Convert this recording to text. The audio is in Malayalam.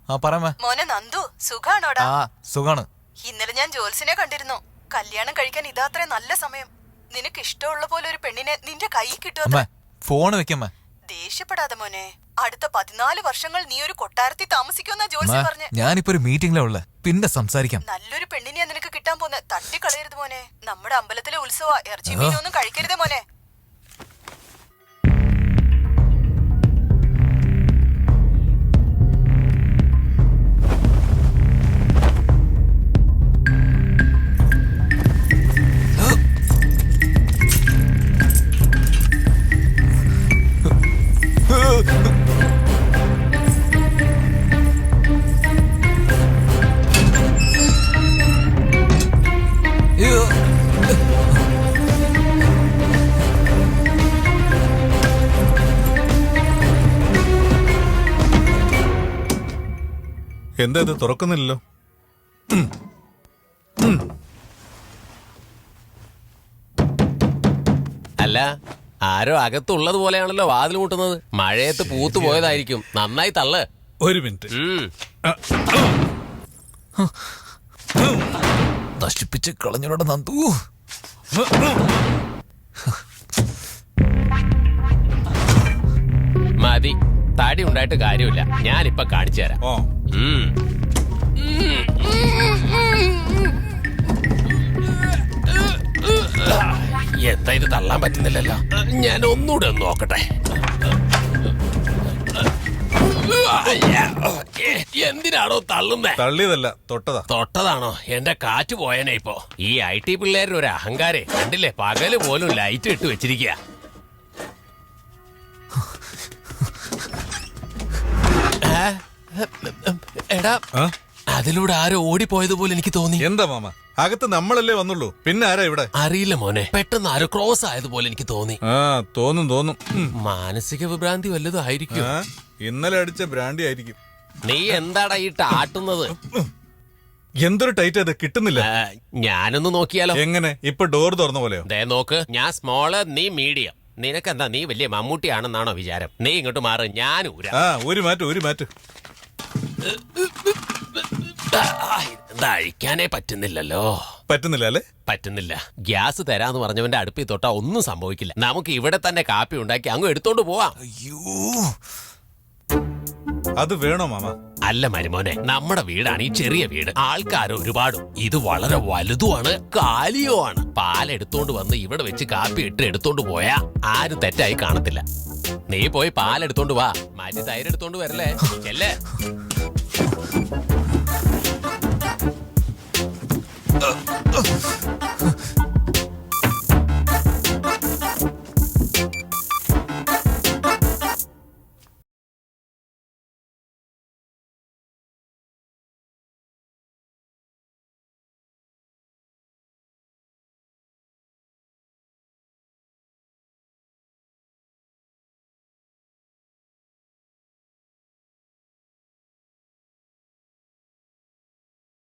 മോനെ നന്ദു, സുഖാണോടാ? സുഖാണ്. ഇന്നലെ ഞാൻ ജോത്സിനെ കണ്ടിരുന്നു. കല്യാണം കഴിക്കാൻ ഇതാത്രേ നല്ല സമയം. നിനക്ക് ഇഷ്ടമുള്ള പോലെ ഒരു പെണ്ണിനെ നിന്റെ കൈ കിട്ടുമോ? ഫോണ് വെക്കമ്മ. ദേഷ്യപ്പെടാതെ മോനെ. അടുത്ത 14 വർഷങ്ങൾ നീ ഒരു കൊട്ടാരത്തിൽ താമസിക്കുമെന്നാ ജോത്സി പറഞ്ഞേ. ഞാനിപ്പോ ഒരു മീറ്റിംഗിലാ ഉള്ള, പിന്നെ സംസാരിക്കാം. നല്ലൊരു പെണ്ണിനെയാ നിനക്ക് കിട്ടാൻ പോന്നെ. തട്ടിക്കളയരുത് മോനെ. നമ്മുടെ അമ്പലത്തിലെ ഉത്സവ, ഇറച്ചി മീനൊന്നും കഴിക്കരുത് മോനെ. എന്താ ഇത് തുറക്കുന്നില്ലല്ലോ? അല്ല, ആരോ അകത്തുള്ളത് പോലെയാണല്ലോ വാതിൽ മുട്ടുന്നത്. മഴയത്ത് പൂത്തു പോയതായിരിക്കും. നന്നായി തള്ളു. ഒരു മിനിറ്റ്. നശിപ്പിച്ച് കളഞ്ഞോടെ നന്ദു. മതി, തടി ഉണ്ടായിട്ട് കാര്യമില്ല. ഞാനിപ്പൊ കാണിച്ചു തരാം. എന്താ ഇത് തള്ളാൻ പറ്റുന്നില്ലല്ലോ? ഞാൻ ഒന്നുകൂടെ ഒന്ന് നോക്കട്ടെ. എന്തിനാണോ തള്ളുന്നേ? തള്ളിയതല്ല, തൊട്ടതാ. തൊട്ടതാണോ? എന്റെ കാറ്റ് പോയനെ ഇപ്പോ. ഈ IT പിള്ളേരുടെ ഒരു അഹങ്കാരേ കണ്ടില്ലേ? പകല് പോലും ലൈറ്റ് ഇട്ട് വെച്ചിരിക്കുക. എടാ, അതിലൂടെ ആരോ ഓടിപ്പോയതുപോലെ എനിക്ക് തോന്നി. എന്താ മാമ, അകത്ത് നമ്മളല്ലേ വന്നുള്ളൂ, പിന്നെ ആരാ ഇവിടെ? അറിയില്ല മോനെ, പെട്ടെന്ന് ആരോ ക്രോസ് ആയതുപോലെ എനിക്ക് തോന്നി. തോന്നും. മാനസിക വിഭ്രാന്തി വല്ലതും ആയിരിക്കും. ഇന്നലെ അടിച്ച ബ്രാൻഡി ആയിരിക്കും. നീ എന്താടാ ഈ ടാട്ടുന്നത്? എന്തൊരു ടൈറ്റ് അത് കിട്ടുന്നില്ല. ഞാനൊന്ന് നോക്കിയാലോ? എങ്ങനെ? ഇപ്പൊ ഡോർ തുറന്ന പോലെയോ? ദേ നോക്ക്, ഞാൻ സ്മോള്, നീ മീഡിയം. നിനക്കെന്താ, നീ വലിയ മമ്മൂട്ടിയാണെന്നാണോ വിചാരം? നീ ഇങ്ങോട്ട് മാറ്, ഞാൻ ഒരു മാറ്റ്. എന്താ അഴിക്കാനേ പറ്റുന്നില്ലല്ലോ? പറ്റുന്നില്ല അല്ലേ? പറ്റുന്നില്ല. ഗ്യാസ് തരാന്ന് പറഞ്ഞവന്റെ അടുപ്പിൽ തൊട്ടാ ഒന്നും സംഭവിക്കില്ല. നമുക്ക് ഇവിടെ തന്നെ കാപ്പി ഉണ്ടാക്കി അങ്ങ് എടുത്തോണ്ട് പോവാം. അയ്യോ, അത് വേണോ മാമ? അല്ല മരുമോനെ, നമ്മുടെ വീടാണ് ഈ ചെറിയ വീട്. ആൾക്കാരോ ഒരുപാടും. ഇത് വളരെ വലുതുമാണ്, കാലിയുമാണ്. പാലെടുത്തോണ്ട് വന്ന് ഇവിടെ വെച്ച് കാപ്പി ഇട്ട് എടുത്തോണ്ട് പോയാ ആരും തെറ്റായി കാണത്തില്ല. നീ പോയി പാലെടുത്തോണ്ട് വാ, മാറ്റി തൈരെടുത്തോണ്ട് വരല്ലേ. ചെല്ലേ.